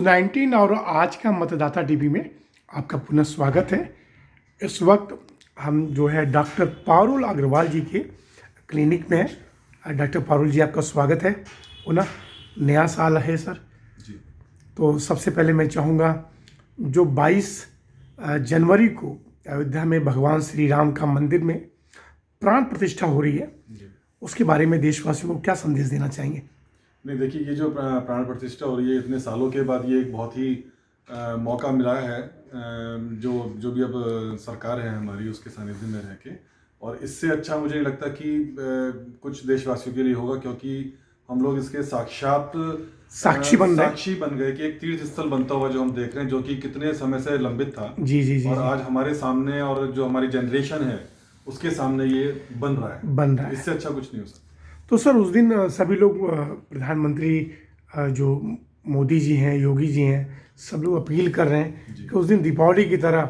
News 19 और आज का मतदाता टीवी में आपका पुनः स्वागत है। इस वक्त हम जो है डॉक्टर पारुल अग्रवाल जी के क्लिनिक में हैं। डॉक्टर पारुल जी, आपका स्वागत है। पुनः नया साल है सर जी। तो सबसे पहले मैं चाहूँगा जो 22 जनवरी को अयोध्या में भगवान श्री राम का मंदिर में प्राण प्रतिष्ठा हो रही है, उसके बारे में देशवासियों को क्या संदेश देना चाहेंगे? नहीं, देखिए, ये जो प्राण प्रतिष्ठा हो रही है इतने सालों के बाद, ये एक बहुत ही मौका मिला है जो भी अब सरकार है हमारी, उसके सानिध्य में रह के। और इससे अच्छा मुझे नहीं लगता कि कुछ देशवासियों के लिए होगा, क्योंकि हम लोग इसके साक्षात साक्षी बन गए कि एक तीर्थ स्थल बनता हुआ जो हम देख रहे हैं, जो कि कितने समय से लंबित था। जी। और आज हमारे सामने, और जो हमारी जनरेशन है उसके सामने ये बन रहा है। इससे अच्छा कुछ नहीं हो सकता। तो सर उस दिन सभी लोग, प्रधानमंत्री जो मोदी जी हैं, योगी जी हैं, सब लोग अपील कर रहे हैं कि उस दिन दीपावली की तरह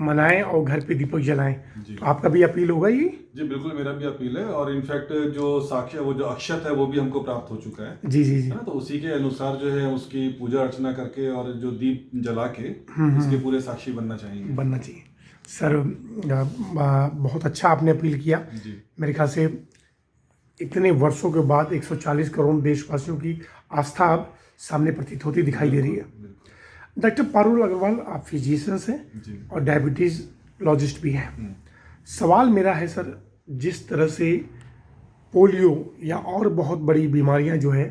मनाएं और घर पे दीपक जलाएं। तो आपका भी अपील होगा ये? जी बिल्कुल, मेरा भी अपील है। और इनफैक्ट जो साक्ष्य, वो जो अक्षत है, वो भी हमको प्राप्त हो चुका है। जी। तो उसी के अनुसार जो है उसकी पूजा अर्चना करके और जो दीप जला के इसके पूरे साक्षी बनना चाहिए सर। बहुत अच्छा आपने अपील किया। मेरे ख्याल से इतने वर्षों के बाद 140 करोड़ देशवासियों की आस्था अब सामने प्रतीत होती दिखाई दे रही है। डॉक्टर पारुल अग्रवाल, आप फिजिशियंस हैं और डायबिटीज लॉजिस्ट भी हैं। सवाल मेरा है सर, जिस तरह से पोलियो या और बहुत बड़ी बीमारियां जो है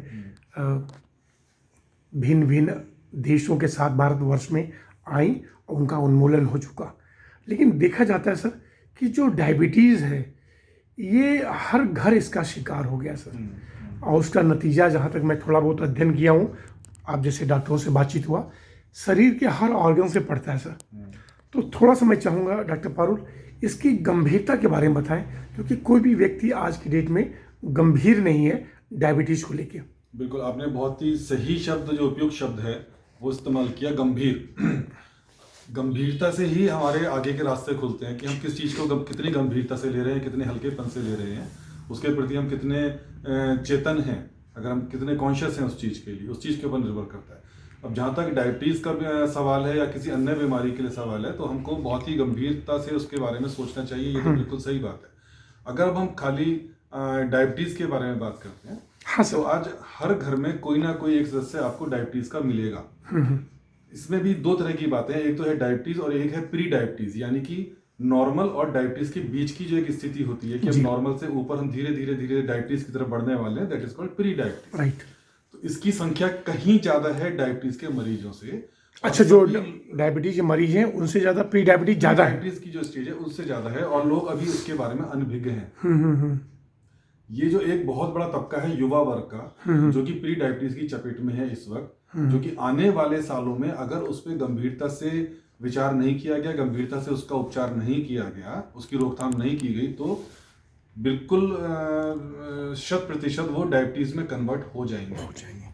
भिन्न भिन्न देशों के साथ भारतवर्ष में आई और उनका उन्मूलन हो चुका, लेकिन देखा जाता है सर कि जो डायबिटीज़ है ये हर घर इसका शिकार हो गया सर। और उसका नतीजा, जहाँ तक मैं थोड़ा बहुत अध्ययन किया हूँ, आप जैसे डॉक्टरों से बातचीत हुआ, शरीर के हर ऑर्गन से पड़ता है सर। तो थोड़ा सा मैं चाहूँगा डॉक्टर पारुल, इसकी गंभीरता के बारे में बताएं, क्योंकि कोई भी व्यक्ति आज की डेट में गंभीर नहीं है डायबिटीज़ को लेकर। बिल्कुल, आपने बहुत ही सही शब्द, जो उपयुक्त शब्द है वो इस्तेमाल किया, गंभीर। गंभीरता से ही हमारे आगे के रास्ते खुलते हैं कि हम किस चीज़ को कितनी गंभीरता से ले रहे हैं, कितने हल्केपन से ले रहे हैं, उसके प्रति हम कितने चेतन हैं, अगर हम कितने कॉन्शियस हैं उस चीज़ के लिए, उस चीज़ के ऊपर निर्भर करता है। अब जहाँ तक डायबिटीज़ का सवाल है या किसी अन्य बीमारी के लिए सवाल है, तो हमको बहुत ही गंभीरता से उसके बारे में सोचना चाहिए। ये तो बिल्कुल सही बात है। अगर अब हम खाली डायबिटीज़ के बारे में बात करते हैं, तो आज हर घर में कोई ना कोई एक सदस्य आपको डायबिटीज़ का मिलेगा। इसमें भी दो तरह की बातें हैं, एक तो है डायबिटीज और एक है प्री डायबिटीज, यानी कि नॉर्मल और डायबिटीज के बीच की जो एक स्थिति होती है कि अब नॉर्मल से ऊपर हम धीरे धीरे डायबिटीज की तरफ बढ़ने वाले हैं, that is called pre diabetes. Right. तो इसकी संख्या कहीं ज्यादा है डायबिटीज के मरीजों से। अच्छा, जो डायबिटीज के मरीज हैं उनसे ज्यादा प्री डायबिटीज ज्यादा है। डायबिटीज की जो स्टेज है उससे ज्यादा है, और लोग अभी उसके बारे में अनभिज्ञ हैं। ये जो एक बहुत बड़ा तबका है युवा वर्ग का, जो कि प्री डायबिटीज की चपेट में है इस वक्त, जो कि आने वाले सालों में अगर उस पर गंभीरता से विचार नहीं किया गया, गंभीरता से उसका उपचार नहीं किया गया, उसकी रोकथाम नहीं की गई, तो बिल्कुल 100% वो डायबिटीज में कन्वर्ट हो जाएंगे।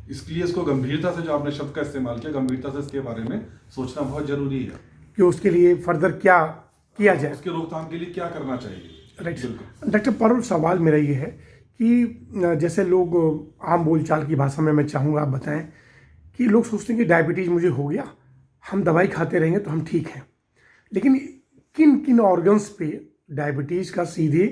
इसलिए इसको गंभीरता से, जो आपने शब्द का इस्तेमाल किया, गंभीरता से इसके बारे में सोचना बहुत जरूरी है कि उसके लिए फर्दर क्या किया जाए, उसके रोकथाम के लिए क्या करना चाहिए। राइट। डॉक्टर पारुल, सवाल मेरा ये है कि जैसे लोग आम बोलचाल की भाषा में, मैं चाहूँगा आप बताएं कि लोग सोचते हैं कि डायबिटीज़ मुझे हो गया, हम दवाई खाते रहेंगे तो हम ठीक हैं, लेकिन किन किन ऑर्गन्स पे डायबिटीज़ का सीधे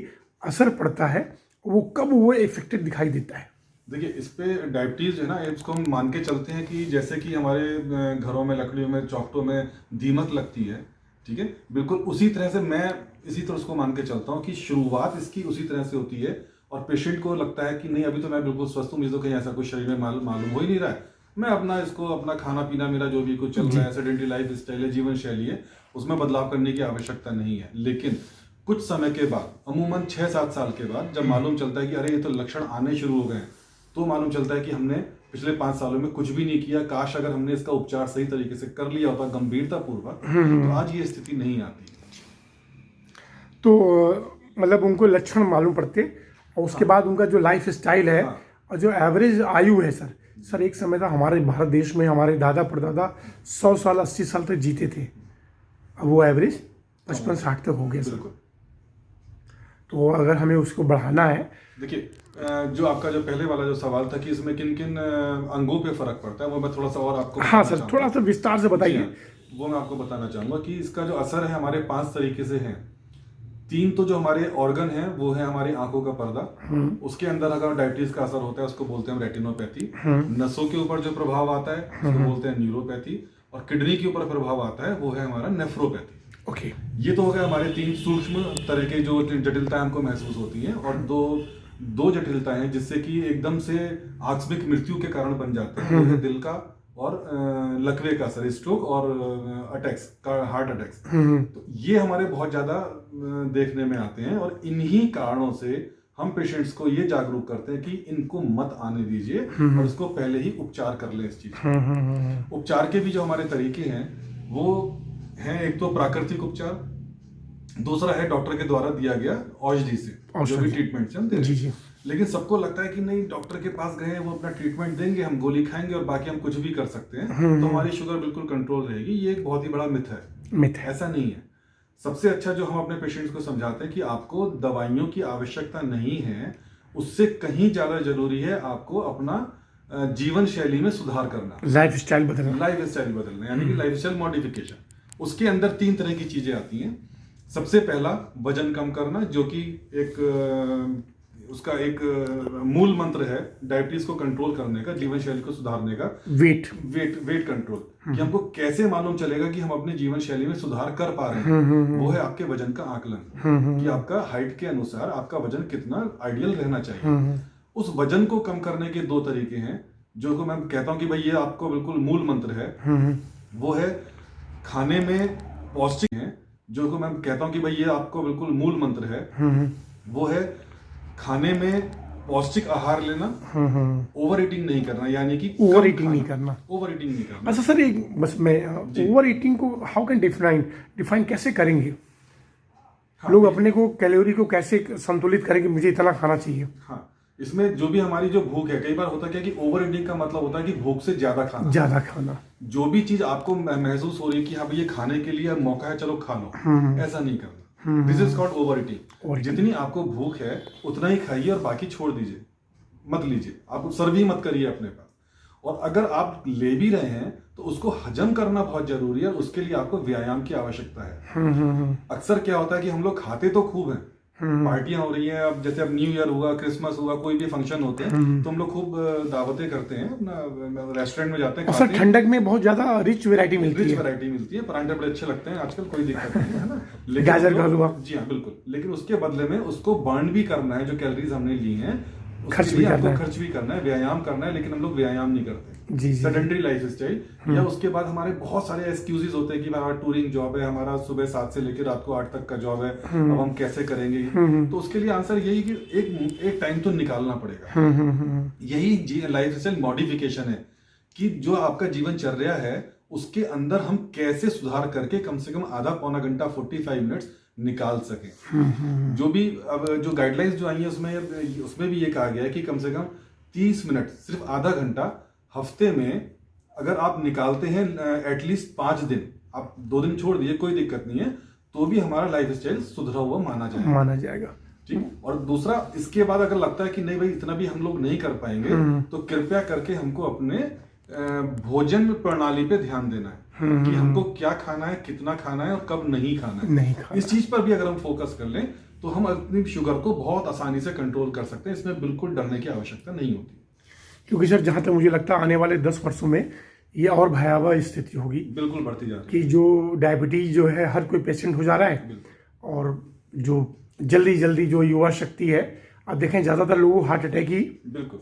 असर पड़ता है, वो कब वो इफेक्टेड दिखाई देता है? देखिए, इस पे डायबिटीज़ है ना, इसको हम मान के चलते हैं कि जैसे कि हमारे घरों में, लकड़ियों में, चौखटों में दीमक लगती है, ठीक है, बिल्कुल उसी तरह से मैं इसी तरह उसको मान के चलता हूँ कि शुरुआत इसकी उसी तरह से होती है। और पेशेंट को लगता है कि नहीं, अभी तो मैं बिल्कुल स्वस्थ हूँ, मुझे तो कहीं ऐसा कुछ शरीर में मालूम हो ही नहीं रहा है, मैं अपना खाना पीना, मेरा जो भी कुछ चल रहा है, सेडेंटरी लाइफ स्टाइल है, जीवन शैली है, उसमें बदलाव करने की आवश्यकता नहीं है। लेकिन कुछ समय के बाद, अमूमन 6-7 साल के बाद, जब मालूम चलता है कि अरे ये तो लक्षण आने शुरू हो गए हैं, तो मालूम चलता है कि हमने पिछले 5 सालों में कुछ भी नहीं किया, काश अगर हमने इसका उपचार सही तरीके से कर लिया होता, गंभीरता पूर्वक, तो आज ये स्थिति नहीं आती। तो मतलब उनको लक्षण मालूम पड़ते, और उसके बाद उनका जो लाइफ स्टाइल है और जो एवरेज आयु है सर, एक समय था हमारे भारत देश में हमारे दादा परदादा 100 साल 80 साल तक जीते थे, अब वो एवरेज 55-60 तक हो गया सर। तो अगर हमें उसको बढ़ाना है। देखिए, जो आपका जो पहले वाला जो सवाल था कि इसमें किन किन अंगों पे फर्क पड़ता है, वो मैं थोड़ा सा और आपको हाँ बताना सर, चाहूँगा। थोड़ा सा विस्तार से जी बताइए। हाँ, वो मैं आपको बताना चाहूँगा कि इसका जो असर है हमारे 5 तरीके से है। 3 तो जो हमारे ऑर्गन है वो है हमारी आंखों का पर्दा, उसके अंदर अगर डायबिटीज का असर होता है उसको बोलते हैं हम रेटिनोपैथी। नसों के ऊपर जो प्रभाव आता है उसको बोलते हैं न्यूरोपैथी, और किडनी के ऊपर प्रभाव आता है वो है हमारा नेफ्रोपैथी। ओके। ये तो हो गया हमारे 3 सूक्ष्म तरह के जो जटिलताएं हमको महसूस होती हैं, और दो जटिलताएं हैं जिससे कि एकदम से आकस्मिक मृत्यु के कारण बन जाते हैं, वो है दिल का और लकवे का असर, स्ट्रोक और अटैक्स का, हार्ट अटैक्स। तो ये हमारे बहुत ज्यादा देखने में आते हैं, और इन्हीं कारणों से हम पेशेंट्स को ये जागरूक करते हैं कि इनको मत आने दीजिए और इसको पहले ही उपचार कर लें इस चीज का। उपचार के भी जो हमारे तरीके हैं वो हैं, एक तो प्राकृतिक उपचार, दूसरा है डॉक्टर के द्वारा दिया गया औषधि से, जो भी ट्रीटमेंट से हम दे रहे हैं। लेकिन सबको लगता है कि नहीं, डॉक्टर के पास गए वो अपना ट्रीटमेंट देंगे, हम गोली खाएंगे और बाकी हम कुछ भी कर सकते हैं तो हमारी शुगर बिल्कुल कंट्रोल रहेगी। ये एक बहुत ही बड़ा मिथ है। ऐसा नहीं है। सबसे अच्छा जो हम अपने पेशेंट्स को समझाते हैं कि आपको दवाइयों की आवश्यकता नहीं है, उससे कहीं ज्यादा जरूरी है आपको अपना जीवन शैली में सुधार करना, लाइफ स्टाइल बदलना, यानी कि लाइफ स्टाइल मॉडिफिकेशन। उसके अंदर 3 तरह की चीजें आती हैं। सबसे पहला वजन कम करना, जो कि उसका एक मूल मंत्र है डायबिटीज को कंट्रोल करने का, जीवन शैली को सुधारने का। वेट कंट्रोल, कि हमको कैसे मालूम चलेगा कि हम अपने जीवन शैली में सुधार कर पा रहे हैं, वो है आपके वजन का आकलन, कि आपका हाइट के अनुसार आपका वजन कितना आइडियल रहना चाहिए। उस वजन को कम करने के 2 तरीके हैं, जो को मैं कहता हूं कि भाई ये आपको बिल्कुल मूल मंत्र है। वो है खाने में पौष्टिक है, जो को मैं कहता हूं कि भाई ये आपको बिल्कुल मूल मंत्र है। वो है खाने में पौष्टिक आहार लेना, ओवर ईटिंग नहीं करना, यानी कि ओवर ईटिंग नहीं करना। अच्छा सर, एक बस मैं ओवर ईटिंग को हाउ कैन डिफाइन कैसे करेंगे? हाँ, लोग अपने को कैलोरी को कैसे संतुलित करेंगे, मुझे इतना खाना चाहिए? हाँ, इसमें जो भी हमारी जो भूख है, कई बार होता क्या कि ओवर ईटिंग का मतलब होता है कि भूख से ज्यादा खाना। जो भी चीज आपको महसूस हो रही है कि हाँ भाई ये खाने के लिए मौका है, चलो खा लो, ऐसा नहीं करना। This is called over eating. जितनी आपको भूख है उतना ही खाइए और बाकी छोड़ दीजिए, मत लीजिए, आप सर्व ही मत करिए अपने पास। और अगर आप ले भी रहे हैं तो उसको हजम करना बहुत जरूरी है, और उसके लिए आपको व्यायाम की आवश्यकता है। अक्सर क्या होता है कि हम लोग खाते तो खूब हैं, पार्टियां हो रही हैं, अब जैसे अब न्यू ईयर हुआ, क्रिसमस हुआ, कोई भी फंक्शन होते हैं तो हम लोग खूब दावतें करते हैं, अपना रेस्टोरेंट में जाते हैं, खाते हैं। ठंडक में बहुत ज्यादा रिच वैरायटी मिलती है, परांठे बड़े अच्छे लगते हैं आजकल, कोई दिक्कत नहीं है ना, लेकिन गाजर का हलवा, जी हाँ बिल्कुल, लेकिन उसके बदले में उसको बर्न भी करना है, जो कैलोरीज हमने ली हैं खर्च भी करना है, व्यायाम करना है, लेकिन हम लोग व्यायाम नहीं करते। सेडेंटरी लाइफ स्टाइल, या उसके बाद हमारे बहुत सारे एक्सक्यूजेस होते हैं कि हमारा टूरिंग जॉब है, हमारा सुबह 7 से लेकर रात को 8 तक का जॉब है, अब हम कैसे करेंगे? तो उसके लिए आंसर यही कि एक टाइम तो निकालना पड़ेगा। यही लाइफ स्टाइल मॉडिफिकेशन है कि जो आपका जीवन चल रहा है उसके अंदर हम कैसे सुधार करके कम से कम आधा पौना घंटा 45 मिनट्स निकाल सकें। जो भी अब जो गाइडलाइंस जो आई है उसमें भी ये कहा गया है कि कम से कम 30 मिनट, सिर्फ आधा घंटा हफ्ते में अगर आप निकालते हैं, एटलीस्ट 5 दिन, आप 2 दिन छोड़ दीजिए, कोई दिक्कत नहीं है, तो भी हमारा लाइफ स्टाइल सुधरा हुआ माना जाएगा। ठीक। और दूसरा, इसके बाद अगर लगता है कि नहीं भाई इतना भी हम लोग नहीं कर पाएंगे, तो कृपया करके हमको अपने भोजन प्रणाली पे ध्यान देना है कि हमको क्या खाना है, कितना खाना है और कब नहीं खाना है। इस चीज पर भी अगर हम फोकस कर लें तो हम अपनी शुगर को बहुत आसानी से कंट्रोल कर सकते हैं। इसमें बिल्कुल डरने की आवश्यकता नहीं होती, क्योंकि सर जहां तक मुझे लगता है आने वाले 10 वर्षों में ये और भयावह स्थिति होगी, बिल्कुल बढ़ती जा रही है, कि जो डायबिटीज जो है हर कोई पेशेंट हो जा रहा है, और जो जल्दी जो युवा शक्ति है, आप देखें ज्यादातर लोगों को हार्ट अटैक ही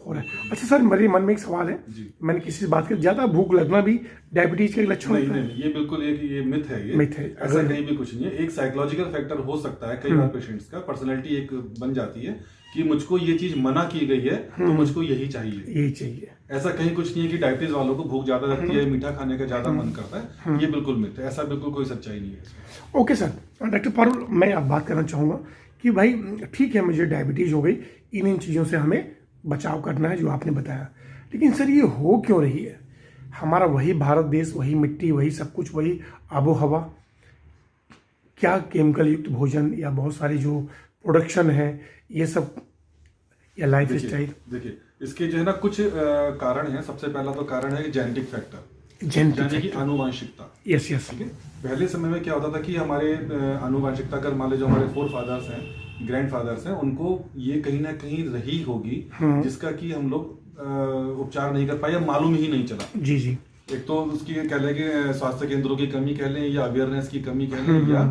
हो रहा है। अच्छा सर, मेरे मन में एक सवाल है, मैंने किसी से बात की, ज्यादा भूख लगना भी डायबिटीज का एक लक्षण होता है? ये बिल्कुल ये मिथ है, ऐसा कहीं भी कुछ नहीं है। एक साइकोलॉजिकल फैक्टर हो सकता है कई बार पेशेंट्स का, पर्सनैलिटी एक बन जाती है कि मुझको ये चीज मना की गई है तो मुझको यही चाहिए। ऐसा कहीं कुछ नहीं है कि डायबिटीज वालों को भूख ज्यादा लगती है, मीठा खाने का ज्यादा मन करता है, ये बिल्कुल मिथ है, ऐसा बिल्कुल कोई सच्चाई नहीं है। ओके सर, डॉक्टर पारुल, मैं अब बात करना चाहूंगा कि भाई ठीक है, मुझे डायबिटीज हो गई, इन चीज़ों से हमें बचाव करना है जो आपने बताया, लेकिन सर ये हो क्यों रही है? हमारा वही भारत देश, वही मिट्टी, वही सब कुछ, वही आबो हवा, क्या केमिकल युक्त भोजन या बहुत सारी जो प्रोडक्शन है, ये सब, या लाइफ स्टाइल? देखिए इसके जो है ना कुछ कारण हैं। सबसे पहला तो कारण है जेनेटिक फैक्टर, जेनेटिक यानी कि आनुवंशिकता। Yes yes. ठीक है, पहले समय में क्या होता था कि हमारे आनुवंशिकता अगर मान लो जो हमारे फोर फादर्स हैं, ग्रैंड फादर्स हैं, उनको ये कहीं ना कहीं रही होगी जिसका कि हम लोग उपचार नहीं कर पाए या मालूम ही नहीं चला। जी जी। एक तो उसकी कह लें कि स्वास्थ्य केंद्रों की कमी कह लें, या अवेयरनेस की कमी कह लें, या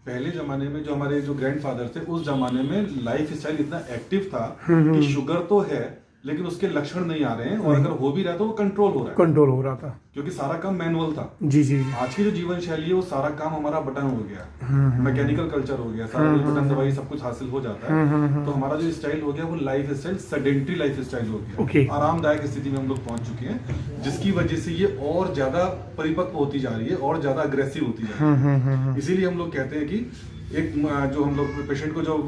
पहले जमाने में जो हमारे जो ग्रैंडफादर थे उस जमाने में लाइफ स्टाइल इतना एक्टिव था कि शुगर तो है लेकिन उसके लक्षण नहीं आ रहे हैं, और अगर हो भी रहा तो वो कंट्रोल हो रहा है, कंट्रोल हो रहा था, क्योंकि सारा काम मैनुअल था। जी जी। आज की जो जीवन शैली है वो सारा काम हमारा बटन हो गया, मैकेनिकल कल्चर हो गया, सारा कुछ बटन दबाई सब कुछ हासिल हो जाता है। तो हमारा जो स्टाइल हो गया वो life style sedentary life style हो गया। Okay. आरामदायक स्थिति में हम लोग पहुंच चुके हैं, जिसकी वजह से ये और ज्यादा परिपक्व होती जा रही है और ज्यादा अग्रेसिव होती जा रही है। इसीलिए हम लोग कहते हैं कि एक जो हम लोग पेशेंट को जो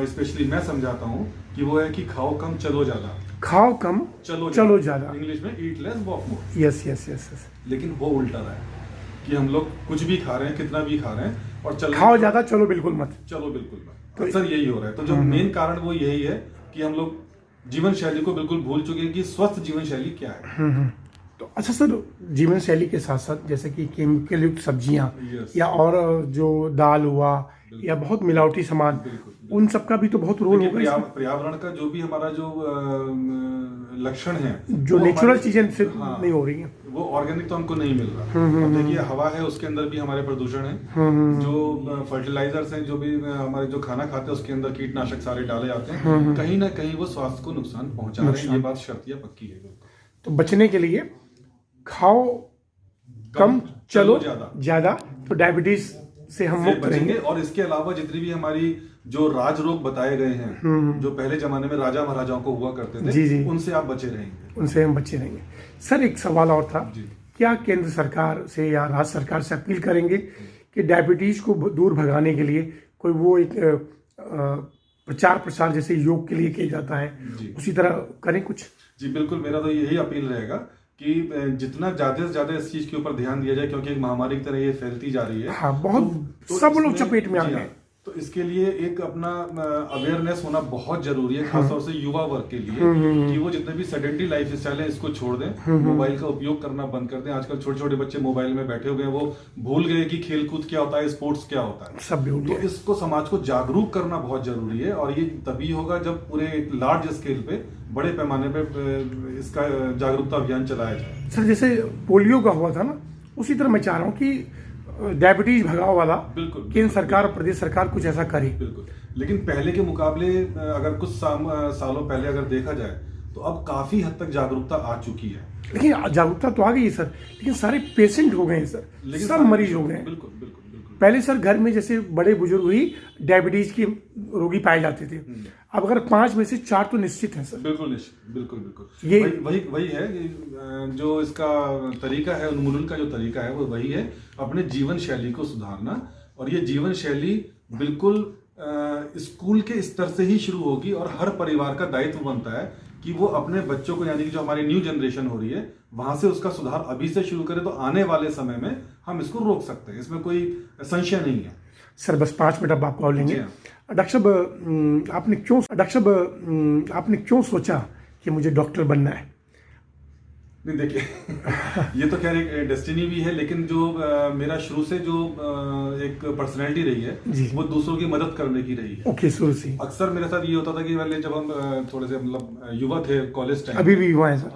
स्पेशली मैं समझाता हूँ कि वो है कि खाओ कम चलो ज्यादा, खाओ कम चलो ज्यादा, इंग्लिश में eat less walk more. Yes yes yes yes. लेकिन वो उल्टा रहा है कि हम लोग कुछ भी खा रहे हैं, कितना भी खा रहे हैं, और खाओ ज्यादा चलो बिल्कुल मत, चलो बिल्कुल मत। अक्सर यही हो रहा है। तो जो मेन कारण वो यही है कि हम लोग जीवन शैली को बिल्कुल भूल चुके हैं कि स्वस्थ जीवन शैली क्या है। तो अच्छा सर, जीवन शैली के साथ साथ जैसे कि केमिकल युक्त सब्जियां या और जो दाल हुआ या बहुत मिलावटी सामान, उन सब का भी तो बहुत रोल होगा। पर्यावरण का जो भी हमारा जो लक्षण है, जो नेचुरल चीजें सिर्फ नहीं हो रही हैं, वो ऑर्गेनिक तो हमको नहीं मिल रहा। अब देखिए हवा है, उसके अंदर भी हमारे प्रदूषण है, जो फर्टिलाइजर्स हैं, जो भी हमारे जो खाना खाते हैं उसके अंदर कीटनाशक सारे डाले जाते हैं, कहीं ना कहीं वो स्वास्थ्य को नुकसान पहुंचा रहे हैं। ये बात शर्तिया पक्की है। तो बचने के लिए खाओ कम चलो ज्यादा, तो डायबिटीज से हम मुक्त रहेंगे। और इसके अलावा जितनी भी हमारी जो राज रोग बताए गए हैं, जो पहले जमाने में राजा महाराजाओं को हुआ करते थे, जी जी, उनसे आप बचे रहेंगे। उनसे हम बचे रहेंगे। सर एक सवाल और था, क्या केंद्र सरकार से या राज्य सरकार से अपील करेंगे कि डायबिटीज को दूर भगाने के लिए कोई वो एक प्रचार प्रसार जैसे योग के लिए किया जाता है, उसी तरह करें कुछ? जी बिल्कुल, मेरा तो यही अपील रहेगा कि जितना ज्यादा से ज्यादा इस चीज के ऊपर ध्यान दिया जाए, क्योंकि एक महामारी की तरह ये फैलती जा रही है। हाँ, बहुत तो सब लोग चपेट में आ गए। तो इसके लिए एक अपना अवेयरनेस होना बहुत जरूरी है, खासतौर से युवा वर्ग के लिए, कि वो जितने भी सेडेंटरी लाइफ स्टाइल है इसको छोड़ दें, मोबाइल का उपयोग करना बंद कर दें। आजकल छोटे छोटे बच्चे मोबाइल में बैठे हुए हैं, वो भूल गए कि खेलकूद क्या होता है, स्पोर्ट्स क्या होता है, सब भूल गए। तो इसको समाज को जागरूक करना बहुत जरूरी है, और ये तभी होगा जब पूरे लार्ज स्केल पे, बड़े पैमाने पे इसका जागरूकता अभियान चलाया जाए। सर जैसे पोलियो का हुआ था ना, उसी तरह मैं चाह रहा हूँ कि डायबिटीज भगाओ वाला बिल्कुल केंद्र सरकार और प्रदेश सरकार कुछ ऐसा करे। बिल्कुल, लेकिन पहले के मुकाबले अगर कुछ सालों पहले अगर देखा जाए तो अब काफी हद तक जागरूकता आ चुकी है। लेकिन जागरूकता तो आ गई है सर, लेकिन सारे पेशेंट हो गए हैं सर, सब मरीज हो गए हैं। बिल्कुल बिल्कुल बिल्कुल। पहले सर घर में जैसे बड़े बुजुर्ग ही डायबिटीज के रोगी पाए जाते थे, अब अगर 5 में से 4 तो निश्चित है सर। बिल्कुल निश्चित, बिल्कुल बिल्कुल। ये वही है कि जो इसका तरीका है, उन्मूलन का जो तरीका है वो वही है, अपने जीवन शैली को सुधारना। और ये जीवन शैली बिल्कुल स्कूल के स्तर से ही शुरू होगी, और हर परिवार का दायित्व बनता है कि वो अपने बच्चों को, यानी कि जो हमारी न्यू जनरेशन हो रही है, वहां से उसका सुधार अभी से शुरू करे तो आने वाले समय में हम इसको रोक सकते हैं, इसमें कोई संशय नहीं है। सर बस 5 मिनट अब आप कॉल लेंगे। डॉक्टर साहब आपने क्यों सोचा कि मुझे डॉक्टर बनना है? नहीं देखिए ये तो खैर एक डेस्टिनी भी है, लेकिन जो मेरा शुरू से जो एक पर्सनैलिटी रही है वो दूसरों की मदद करने की रही है। ओके, शुरू से अक्सर मेरे साथ ये होता था कि पहले जब हम थोड़े से मतलब युवा थे, कॉलेज टाइम, अभी भी युवा है सर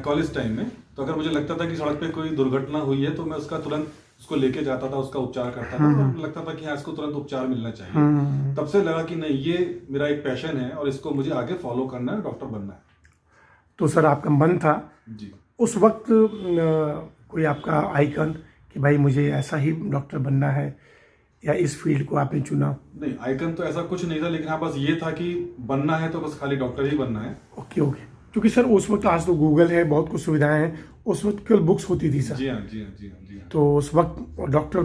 कॉलेज टाइम में, तो अगर मुझे लगता था कि सड़क पे कोई दुर्घटना हुई है तो मैं उसका तुरंत उसको लेके जाता था, उसका उपचार करता था, और लगता था कि हाँ इसको तुरंत उपचार मिलना चाहिए। तब से लगा कि नहीं, ये मेरा एक पैशन है और इसको मुझे आगे फॉलो करना है, डॉक्टर बनना है। तो सर आपका मन था जी उस वक्त कोई आपका आइकन कि भाई मुझे ऐसा ही डॉक्टर बनना है, या इस फील्ड को आपने चुना? नहीं, आइकन तो ऐसा कुछ नहीं था, लेकिन हाँ बस ये था कि बनना है तो बस खाली डॉक्टर ही बनना है। Okay okay. क्योंकि सर उस वक्त, आज तो गूगल है, बहुत कुछ सुविधाएं हैं, उस वक्त केवल बुक्स होती थी सर। जी हाँ जी हाँ जी हाँ जी हाँ। तो उस वक्त डॉक्टर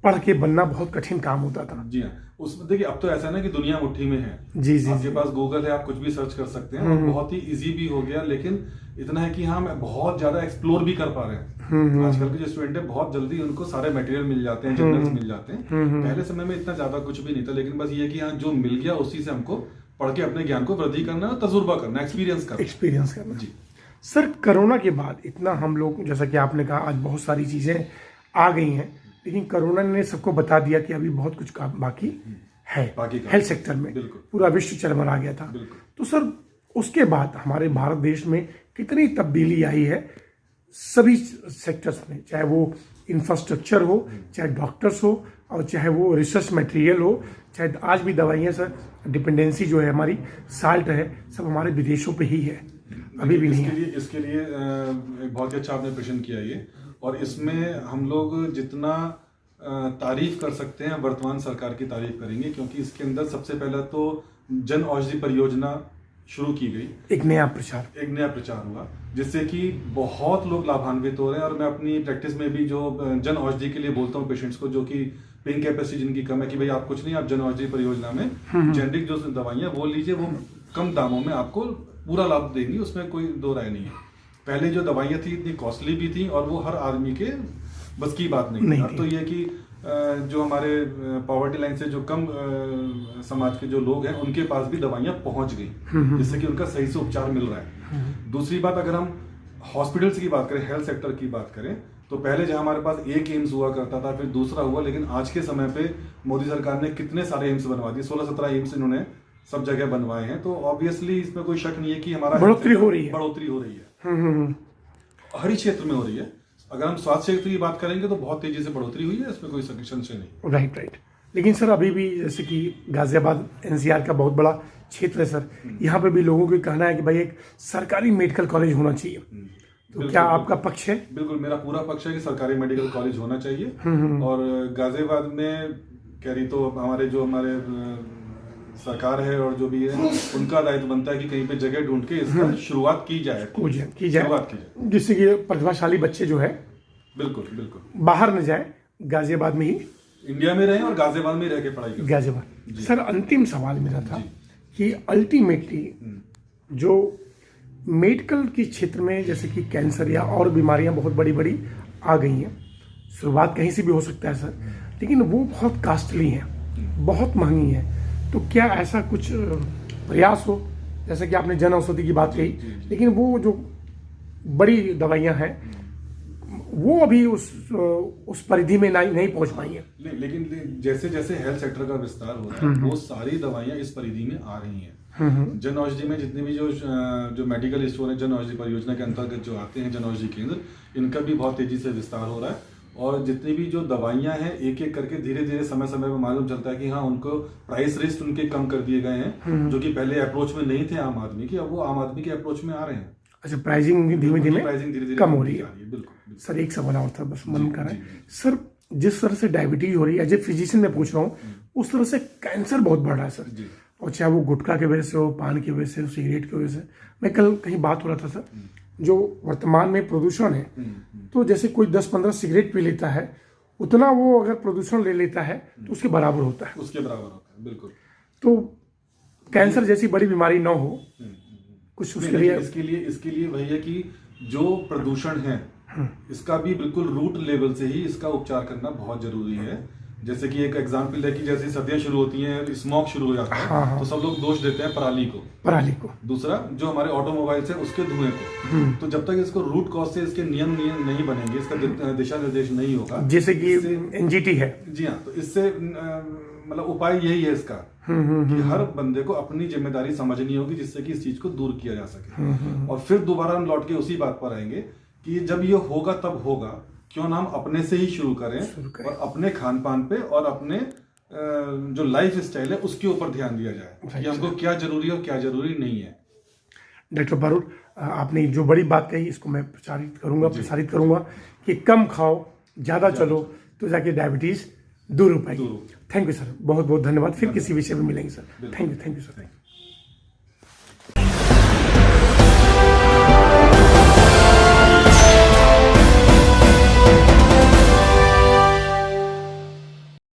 पढ़ के बनना बहुत कठिन काम होता था। जी हाँ, उसमें देखिए अब तो ऐसा है ना कि दुनिया मुट्ठी में है। जी जी आपके पास गूगल है, आप कुछ भी सर्च कर सकते हैं, और बहुत ही इजी भी हो गया। लेकिन इतना है कि हम बहुत ज्यादा एक्सप्लोर भी कर पा रहे हैं। आजकल के जो स्टूडेंट है बहुत जल्दी उनको सारे मटेरियल मिल जाते हैं, जर्नल्स मिल जाते हैं। पहले समय में इतना ज्यादा कुछ भी नहीं था, लेकिन बस ये कि हाँ जो मिल गया उसी से हमको पढ़ के अपने ज्ञान को वृद्धि करना, तजुर्बा करना, एक्सपीरियंस करना। जी सर, कोरोना के बाद इतना हम लोग, जैसा कि आपने कहा, आज बहुत सारी चीजें आ गई हैं, लेकिन कोरोना ने सबको बता दिया कि अभी बहुत कुछ काम बाकी है हेल्थ सेक्टर में। पूरा विश्व चरमरा गया था। तो सर उसके बाद हमारे भारत देश में कितनी तब्दीली आई है सभी सेक्टर्स में, चाहे वो इंफ्रास्ट्रक्चर हो, चाहे डॉक्टर्स हो, और चाहे वो रिसर्च मटेरियल हो, चाहे आज भी दवाइयाँ। सर डिपेंडेंसी जो है हमारी साल्ट है, सब हमारे विदेशों पे ही है, अभी भी नहीं है। इसके लिए एक बहुत ही अच्छा आपने प्रश्न किया ये, और इसमें हम लोग जितना तारीफ कर सकते हैं वर्तमान सरकार की तारीफ करेंगे, क्योंकि इसके अंदर सबसे पहला तो जन औषधि परियोजना शुरू की गई। एक नया प्रचार हुआ, जिससे कि बहुत लोग लाभान्वित हो रहे हैं। और मैं अपनी प्रैक्टिस में भी जो जन औषधि के लिए बोलता हूँ पेशेंट्स को, जो कि पेइंग कैपेसिटी जिनकी कम है, कि भाई आप कुछ नहीं, आप जन औषधि परियोजना में जेनरिक जो दवाइयाँ वो लीजिए, वो कम दामों में आपको पूरा लाभ देंगी, उसमें कोई दो राय नहीं है। पहले जो दवाइयाँ थी इतनी कॉस्टली भी थी, और वो हर आदमी के बस की बात नहीं। अब तो ये कि जो हमारे पॉवर्टी लाइन से जो कम समाज के जो लोग हैं, उनके पास भी दवाइयाँ पहुंच गई, जिससे कि उनका सही से उपचार मिल रहा है। दूसरी बात, अगर हम हॉस्पिटल्स की बात करें, हेल्थ सेक्टर की बात करें, तो पहले जहां हमारे पास एक एम्स हुआ करता था, फिर दूसरा हुआ, लेकिन आज के समय पे मोदी सरकार ने कितने सारे एम्स बनवा दिए, 16-17 एम्स इन्होंने सब जगह बनवाए हैं। तो ऑब्वियसली इसमें कोई शक नहीं है कि हमारा बढ़ोतरी हो रही है। हर ही क्षेत्र में हो रही है। अगर हम स्वास्थ्य क्षेत्र की बात करेंगे तो बहुत तेजी से बढ़ोतरी हुई है, इसमें कोई संशय नहीं। राइट। लेकिन सर अभी भी जैसे कि गाजियाबाद एनसीआर का बहुत बड़ा क्षेत्र है सर, यहाँ पे भी लोगों का कहना है कि भाई एक सरकारी मेडिकल कॉलेज होना चाहिए। तो क्या आपका पक्ष है? बिल्कुल, मेरा पूरा पक्ष है कि सरकारी मेडिकल कॉलेज होना चाहिए। और गाजियाबाद में कह रही तो हमारे सरकार है और जो भी है, उनका दायित्व बनता है कि कहीं पे जगह ढूंढ के इसका शुरुआत की जाए, जिससे कि प्रतिभाशाली बच्चे जो है बिल्कुल बाहर न जाए, गाजियाबाद में ही, इंडिया में रहे और गाजियाबाद में रह के पढ़ाई करें। गाजियाबाद। सर अंतिम सवाल मेरा था कि अल्टीमेटली जो मेडिकल के क्षेत्र में, जैसे कि कैंसर या और बीमारियां बहुत बड़ी बड़ी आ गई हैं, शुरुआत कहीं से भी हो सकता है सर, लेकिन वो बहुत कास्टली हैं, बहुत महंगी हैं। तो क्या ऐसा कुछ प्रयास हो, जैसे कि आपने जन औषधि की बात कही, लेकिन वो जो बड़ी दवाइयां हैं वो अभी उस परिधि में नहीं पहुंच पाई है। लेकिन जैसे जैसे हेल्थ सेक्टर का विस्तार हो रहा है, वो सारी दवाइयां इस परिधि में आ रही हैं। जन औषधि में जितने भी जो मेडिकल स्टोर है, जन औषधि परियोजना के अंतर्गत जो आते हैं, जन औषधि केंद्र, इनका भी बहुत तेजी से विस्तार हो रहा है। और जितनी भी जो दवाइयां हैं, एक एक करके धीरे धीरे समय समय पर मालूम चलता है कि हाँ, उनको प्राइस लिस्ट उनके कम कर दिए गए हैं, जो कि पहले अप्रोच में नहीं थे आम आदमी की, अब वो आम आदमी के अप्रोच में आ रहे हैं। अच्छा, प्राइसिंग धीमे धीमे कम हो रही है। बिल्कुल सर, एक सवाल और था, बस मन कर रहा है सर, जिस तरह से डायबिटीज हो रही है, एज ए फिजिशियन मैं पूछ रहा हूँ, उस तरह से कैंसर बहुत बढ़ रहा है सर, और चाहे वो गुटखा की वजह से हो, पान की वजह से हो, सिगरेट की वजह से। मैं कल कहीं बात हो रहा था सर, जो वर्तमान में प्रदूषण है, तो जैसे कोई 10-15 सिगरेट पी लेता है, उतना वो अगर प्रदूषण ले लेता है तो उसके बराबर होता है। बिल्कुल। तो कैंसर जैसी बड़ी बीमारी ना हो, कुछ उसके लिए इसके लिए वही है कि जो प्रदूषण है, इसका भी बिल्कुल रूट लेवल से ही इसका उपचार करना बहुत जरूरी है। जैसे कि एक एग्जांपल है कि जैसे सर्दियां शुरू होती हैं, स्मोक शुरू हो जाता है, तो सब लोग दोष देते हैं पराली को। दूसरा, जो हमारे ऑटोमोबाइल्स है उसके धुएं को। तो जब तक इसको रूट कॉज से इसके नियम नहीं बनेंगे, इसका दिशा निर्देश नहीं होगा, जैसे कि एनजीटी है, जी हाँ, तो इससे मतलब उपाय यही है इसका कि हर बंदे को अपनी जिम्मेदारी समझनी होगी, जिससे कि इस चीज को दूर किया जा सके। और फिर दोबारा हम लौट के उसी बात पर आएंगे कि जब ये होगा तब होगा, क्यों ना हम अपने से ही शुरू करें और अपने खान पान पे और अपने जो लाइफ स्टाइल है उसके ऊपर ध्यान दिया जाए कि हमको क्या जरूरी है और क्या जरूरी नहीं है। डॉक्टर बारोट, आपने जो बड़ी बात कही, इसको मैं प्रसारित करूंगा कि कम खाओ, ज्यादा चलो, तो जाके डायबिटीज दूर हो पाएगी। थैंक यू सर, बहुत बहुत धन्यवाद। फिर किसी विषय में मिलेंगे सर। Thank you sir.